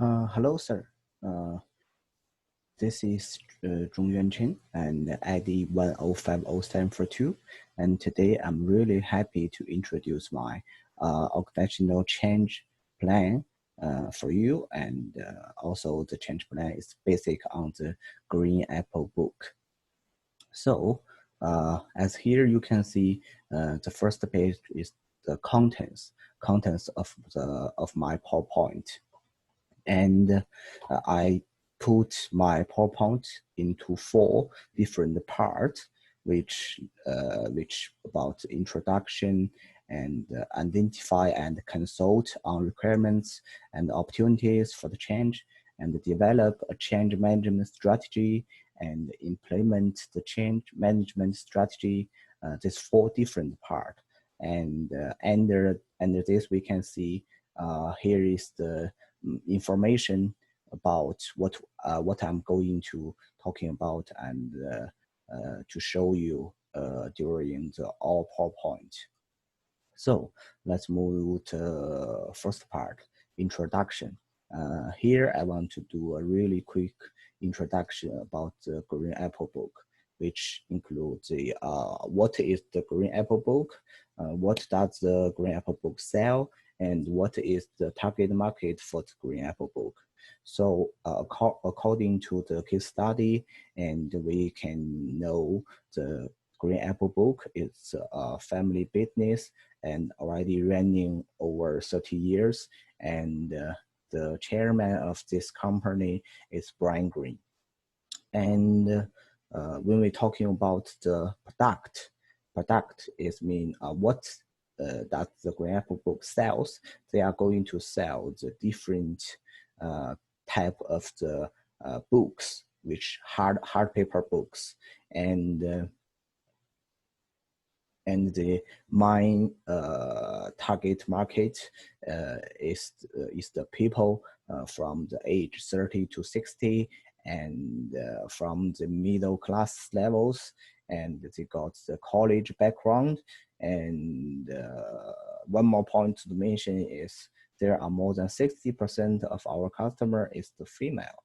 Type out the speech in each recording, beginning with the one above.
Hello, sir. Uh, this is Zhongyuan Chen and ID 105072. And today I'm really happy to introduce my organizational change plan for you. And also the change plan is basic on the Green Apple book. So as here you can see, the first page is the contents of my PowerPoint. And I put my PowerPoint into 4 different parts, which about introduction and identify and consult on requirements and opportunities for the change, and develop a change management strategy and implement the change management strategy. These 4 different parts. And under this, we can see here is the information about what I'm going to talking about and to show you during the all PowerPoint. So let's move to first part, introduction. Here I want to do a really quick introduction about the Green Apple book, which includes the what is the Green Apple book, what does the Green Apple book sell, and what is the target market for the Green Apple book. So according to the case study, and we can know the Green Apple book is a family business and already running over 30 years. And the chairman of this company is Brian Green. And when we're talking about the product is mean what that the Green Apple book sells. They are going to sell the different type of the books, which hard paper books, and the main target market is the people from the age 30 to 60 and from the middle class levels, and they got the college background. And one more point to mention is there are more than 60% of our customer is the female.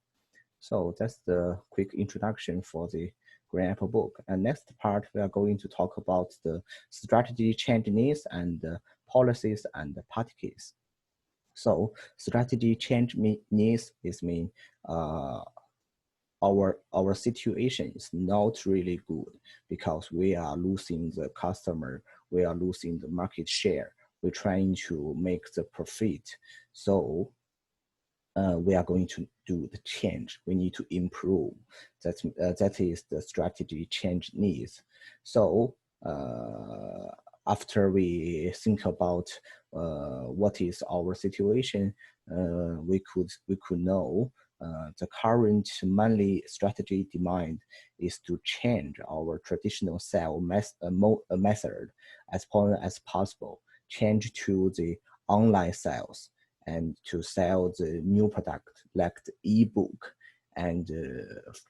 So that's the quick introduction for the Green Apple book. And next part, we are going to talk about the strategy change needs and policies and party case. So strategy change needs is mean our situation is not really good because we are losing the customer, we are losing the market share, we're trying to make the profit. So we are going to do the change. We need to improve. That is the strategy change needs. So after we think about what is our situation, we could know the current monthly strategy demand is to change our traditional sale method as far as possible, change to the online sales, and to sell the new product like the ebook. And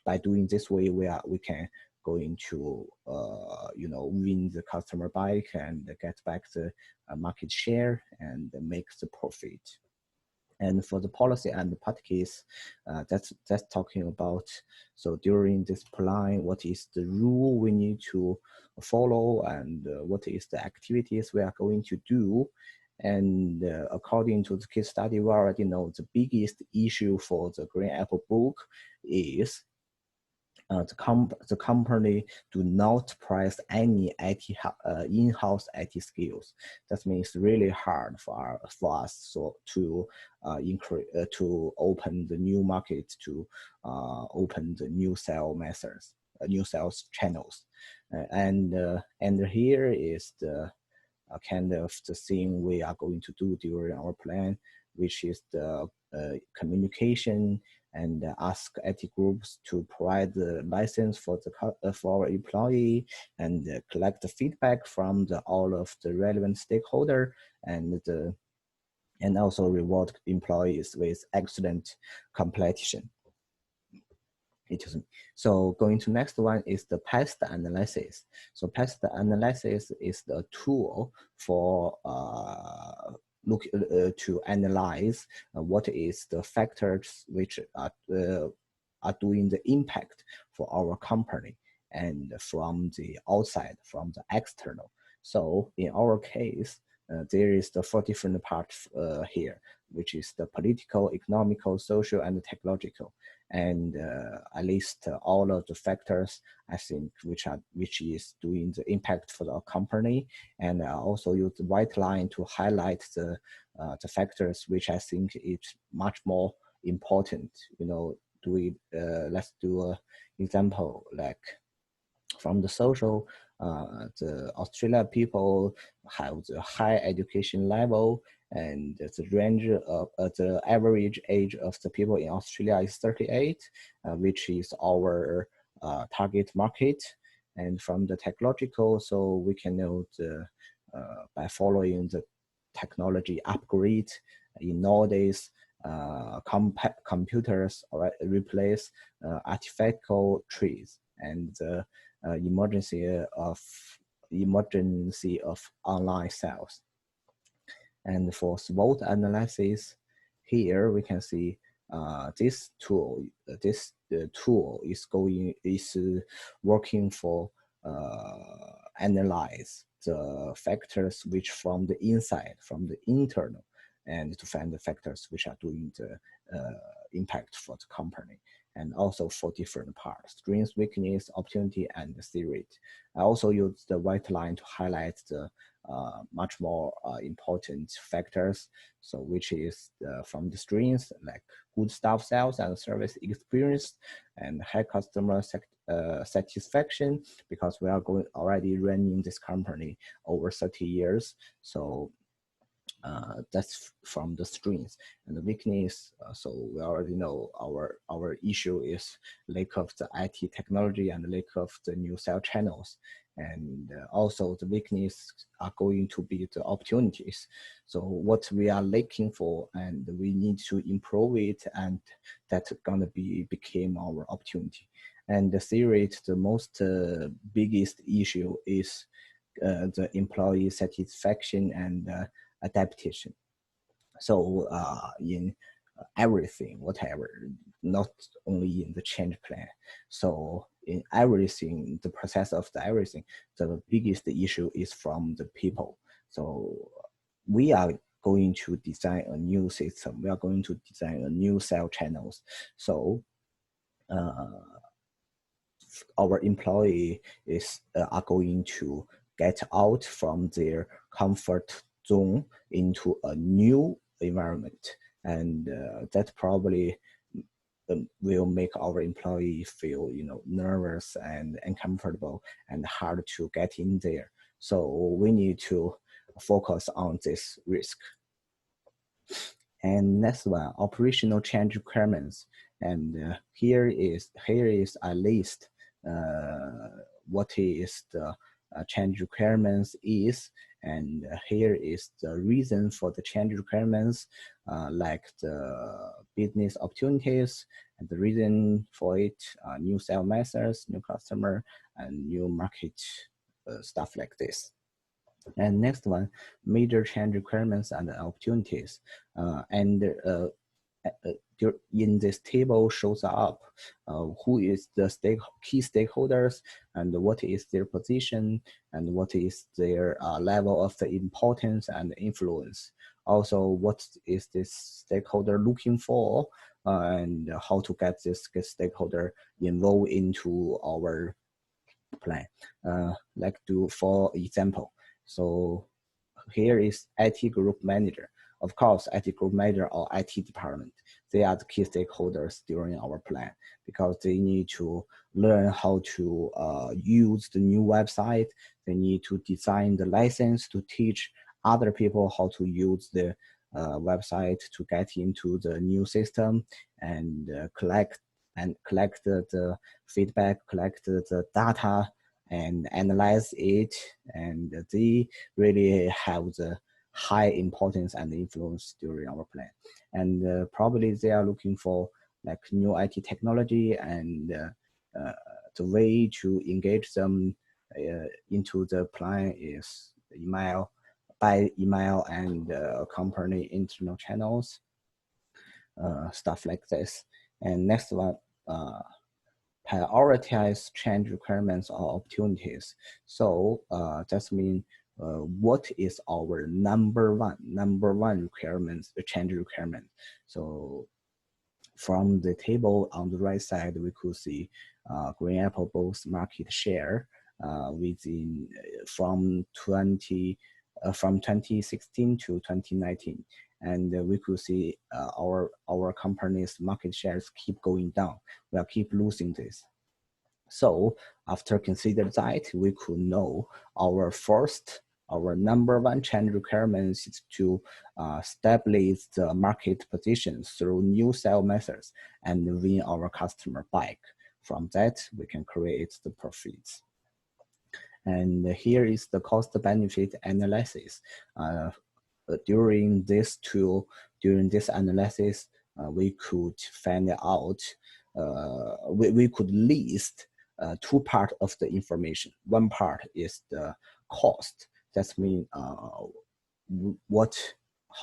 by doing this way, we can going to win the customer back and get back the market share and make the profit. And for the policy and the part case, that's talking about, so during this plan, what is the rule we need to follow, and what is the activities we are going to do. And according to the case study, we already know the biggest issue for the Green Apple book is the company do not price any in-house IT skills. That means really hard for us so to to open the new market, to open the new sales methods, new sales channels, and here is the kind of the thing we are going to do during our plan, which is the communication and ask IT groups to provide the license for for our employee, and collect the feedback from all of the relevant stakeholder, and also reward employees with excellent completion. So going to next one is the past analysis. So past analysis is the tool for look to analyze what is the factors which are doing the impact for our company, and from the outside, from the external. So in our case, there is the four different parts here, which is the political, economical, social, and technological. And I list all of the factors, I think, which is doing the impact for the company. And I also use the white line to highlight the factors which I think is much more important. Let's do a example, like from the social, the Australia people have the high education level, and the range of the average age of the people in Australia is 38, which is our target market. And from the technological, so we can know by following the technology upgrade in nowadays, computers replace artificial trees, and the emergency of online sales. And for SWOT analysis, here we can see this tool is working for analyze the factors which from the inside, from the internal, and to find the factors which are doing the impact for the company. And also for different parts: strengths, weakness, opportunity, and the rate. I also use the white line to highlight the much more important factors. So which is from the strengths, like good staff sales and service experience, and high customer satisfaction, because we are already running this company over 30 years. So that's from the strengths. And the weakness, so we already know our issue is lack of the IT technology and lack of the new sales channels. And also the weakness are going to be the opportunities. So what we are looking for, and we need to improve it, and that's gonna became our opportunity. And the theory, the most biggest issue is the employee satisfaction and adaptation. So in everything, whatever, not only in the change plan. So in everything, the process of the everything, the biggest issue is from the people. So we are going to design a new system. We are going to design a new sales channels. So our employee are going to get out from their comfort zone into a new environment, and that probably will make our employee feel nervous and uncomfortable and hard to get in there. So we need to focus on this risk. And next one, operational change requirements. And here is a list what is the change requirements is, and here is the reason for the change requirements, like the business opportunities, and the reason for it, new sales methods, new customer, and new market, stuff like this. And next one, major change requirements and opportunities. In this table shows up who is the key stakeholders, and what is their position, and what is their level of the importance and influence. Also, what is this stakeholder looking for, and how to get this stakeholder involved into our plan. Like for example, so here is IT group manager. Of course, IT group manager or IT department, they are the key stakeholders during our plan, because they need to learn how to use the new website. They need to design the license to teach other people how to use the website to get into the new system, and collect the feedback, collect the data, and analyze it. And they really have the high importance and influence during our plan. And probably they are looking for like new IT technology, and the way to engage them into the plan is email, by email and company internal channels, stuff like this. And next one, prioritize change requirements or opportunities. So that means what is our number one requirements, the change requirement. So from the table on the right side, we could see Green Apple Boost market share within from 2016 to 2019, and we could see our company's market shares keep going down. We are keep losing this. So after consider that, we could know our number one change requirements is to establish the market position through new sale methods and win our customer back. From that, we can create the profits. And here is the cost benefit analysis. During this analysis, we could find out, we could list two parts of the information. One part is the cost. That means how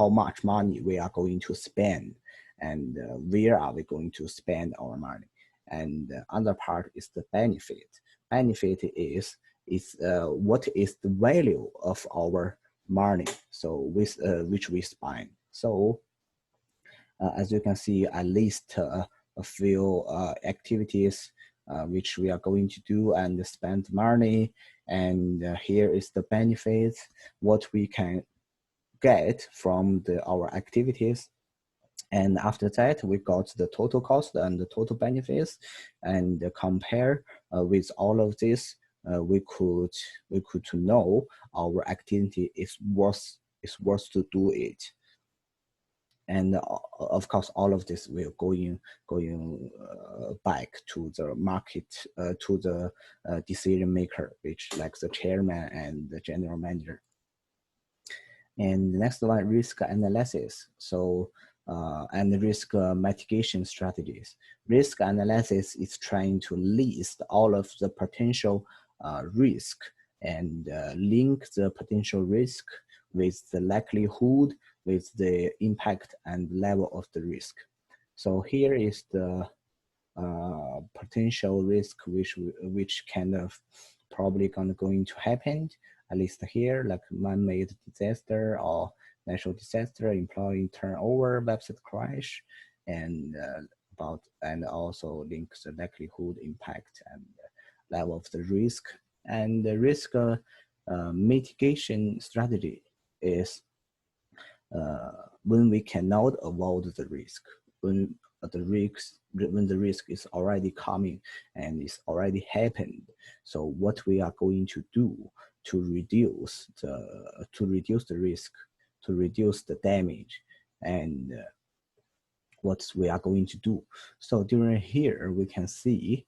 much money we are going to spend, and where are we going to spend our money. And the other part is the benefit. Benefit is what is the value of our money, so with which we spend. So as you can see, I list a few activities which we are going to do and spend money. And here is the benefits, what we can get from our activities. And after that, we got the total cost and the total benefits, and compare with all of this. We could to know our activity is worth to do it. And of course, all of this will going back to the market, to the decision maker, which like the chairman and the general manager. And the next one, risk analysis. So and risk mitigation strategies. Risk analysis is trying to list all of the potential risk and link the potential risk with the likelihood, with the impact and level of the risk. So here is the potential risk which kind of probably going to happen, at least here, like man-made disaster or natural disaster, employee turnover, website crash, and and also link the likelihood, impact, and level of the risk. And the risk mitigation strategy is when we cannot avoid the risk, when the risk is already coming and it's already happened. So what we are going to do to reduce the risk, to reduce the damage, and what we are going to do. So during here, we can see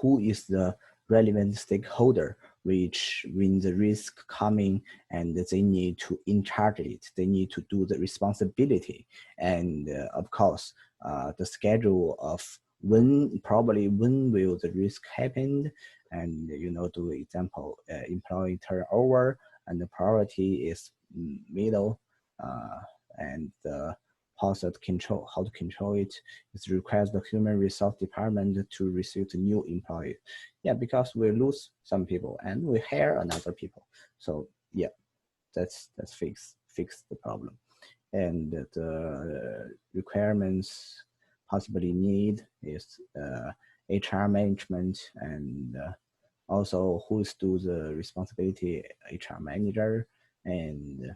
who is the relevant stakeholder, which when the risk coming and they need to in charge it, they need to do the responsibility. And of course, the schedule of when will the risk happen, and do example, employee turnover, and the priority is middle, and how to control it. It requires the human resource department to receive the new employee. Yeah, because we lose some people and we hire another people. So yeah, that's fix the problem. And the requirements possibly need is HR management, and also who's do the responsibility, HR manager. And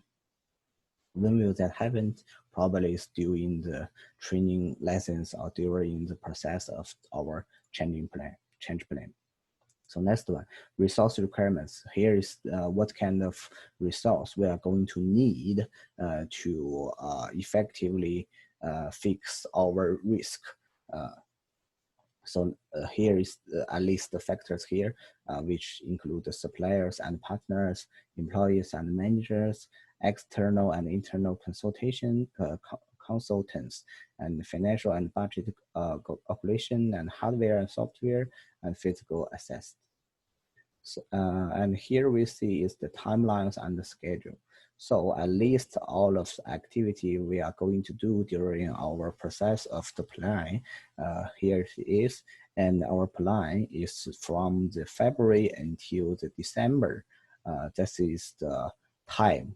when will that happen? Probably is during the training lessons or during the process of our change plan. So next one, resource requirements. Here is what kind of resource we are going to need to effectively fix our risk. So here is at least the factors here, which include the suppliers and partners, employees and managers, external and internal consultants, and financial and budget operation, and hardware and software, and physical assets. So, and here we see is the timelines and the schedule. So at least all of the activity we are going to do during our process of the plan, here it is. And our plan is from the February until the December. This is the time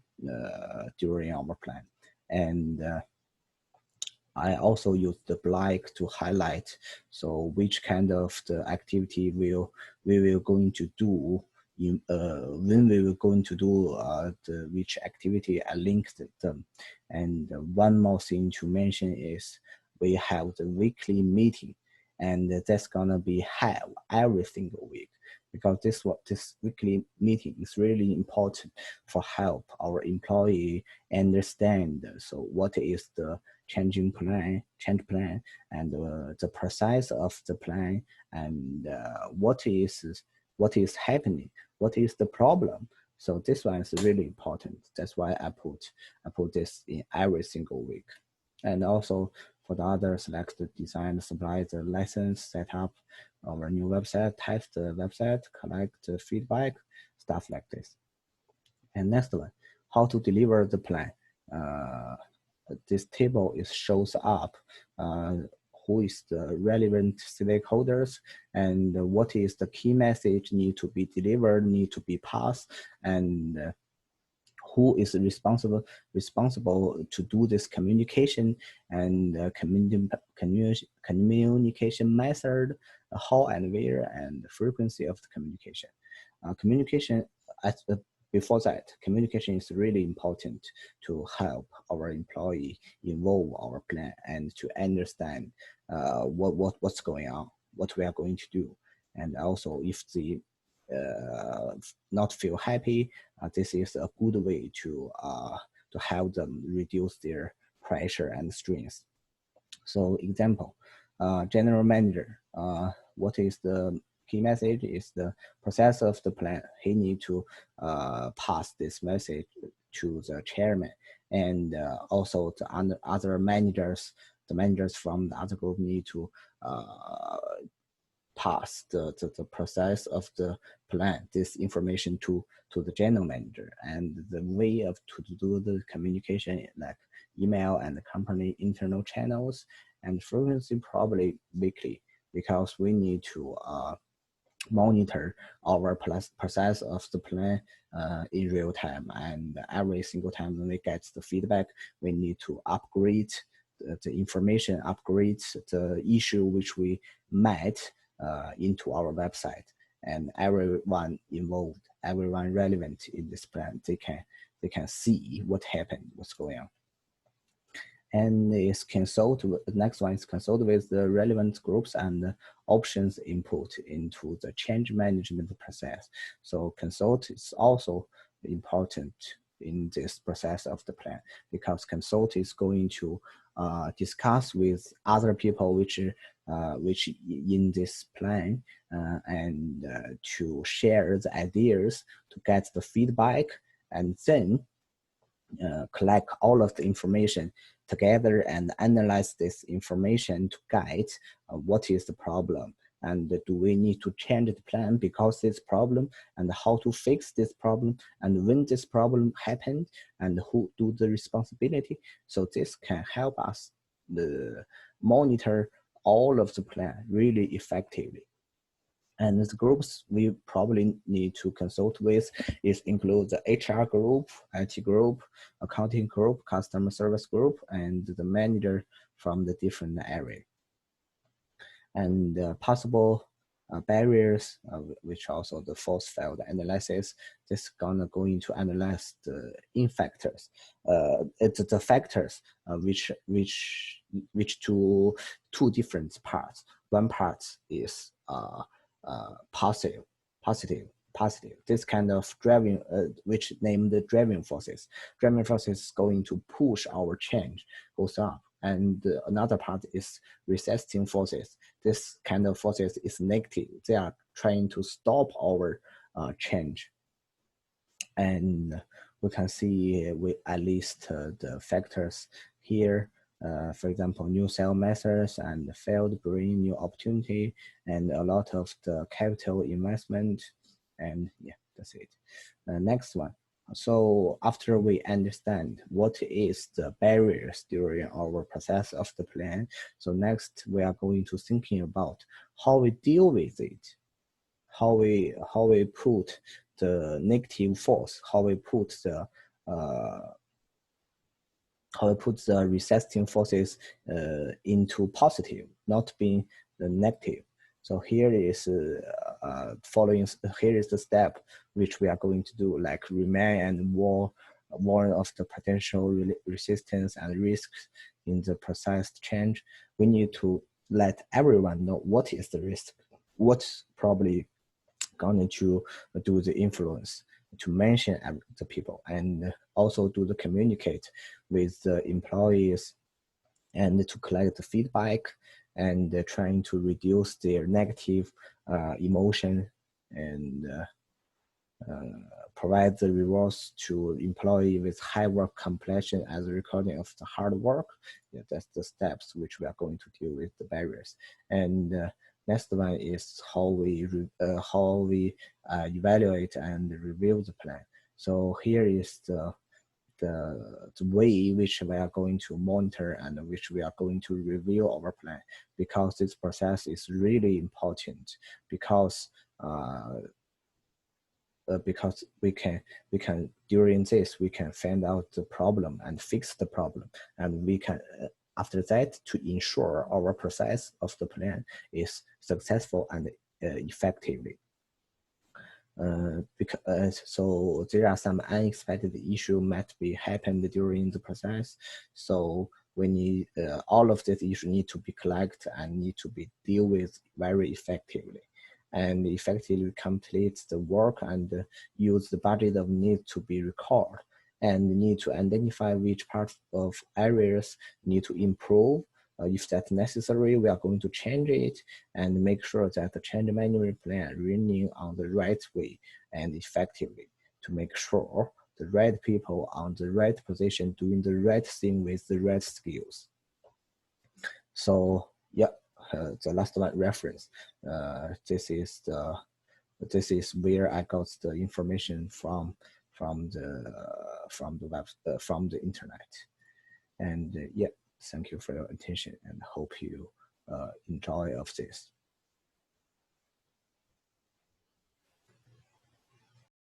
during our plan. And I also use the black to highlight, so which kind of the activity we will going to do in when we will going to do the which activity I linked them. And one more thing to mention is we have the weekly meeting, and that's gonna be held every single week, because this weekly meeting is really important for help our employee understand. So what is the change plan, and the process of the plan, and what is happening, what is the problem. So this one is really important. That's why I put this in every single week. And also for the others, like the design, supply the license, set up our new website, test the website, collect the feedback, stuff like this. And next one, how to deliver the plan. This table is shows up who is the relevant stakeholders, and what is the key message need to be delivered, need to be passed, and who is responsible to do this communication, and communication method, how and where, and the frequency of the communication. Communication at before that, communication is really important to help our employee involve our plan and to understand what's going on, what we are going to do. And also if they not feel happy, this is a good way to help them reduce their pressure and stress. So example, general manager, what is the key message is the process of the plan. He need to pass this message to the chairman, and also the other managers, the managers from the other group need to pass the process of the plan, this information to the general manager. And the way of to do the communication, like email and the company internal channels, and frequency probably weekly, because we need to monitor our process of the plan in real time. And every single time when we get the feedback, we need to upgrade the information, upgrade the issue which we met into our website. And everyone involved, everyone relevant in this plan, they can see what happened, what's going on. And is consult. The next one is consult with the relevant groups and options input into the change management process. So consult is also important in this process of the plan, because consult is going to discuss with other people which in this plan, and to share the ideas, to get the feedback, and then collect all of the information together and analyze this information to guide what is the problem, and do we need to change the plan because this problem, and how to fix this problem, and when this problem happened, and who do the responsibility. So this can help us monitor all of the plan really effectively. And the groups we probably need to consult with is include the HR group, IT group, accounting group, customer service group, and the manager from the different area. And possible barriers, which also the force field analysis, this going to analyze the factors, it's the factors which two different parts. One part is positive. This kind of driving, which named the driving forces. Driving forces going to push our change goes up. And another part is resisting forces. This kind of forces is negative. They are trying to stop our change. And we can see we at least the factors here. For example, new sale methods and failed bring new opportunity, and a lot of the capital investment, And yeah, that's it. Next one. So after we understand what is the barriers during our process of the plan, so next we are going to thinking about how we deal with it, how we put the negative force, uh, how we put the resisting forces into positive, not being the negative. So here is following. Here is the step which we are going to do, like remain and warn of the potential resistance and risks in the process change. We need to let everyone know what is the risk, what's probably going to do the influence, to mention the people, and also do the communicate with the employees and to collect the feedback and trying to reduce their negative emotion and provide the rewards to employee with high work completion as a recording of the hard work. Yeah, that's the steps which we are going to deal with the barriers. And next one is how we evaluate and review the plan. So here is the way which we are going to monitor and which we are going to review our plan, because this process is really important, because we can during this we can find out the problem and fix the problem, and we can after that to ensure our process of the plan is successful and effectively. So there are some unexpected issue might be happened during the process. So we need all of this issue need to be collected and need to be deal with very effectively, and effectively complete the work and use the budget of need to be recorded, and need to identify which parts of areas need to improve. If that's necessary, we are going to change it and make sure that the change management plan running on the right way and effectively, to make sure the right people on the right position doing the right thing with the right skills. So yeah, the last one reference. This is where I got the information from the web from the internet. And yeah, thank you for your attention and hope you enjoy of this.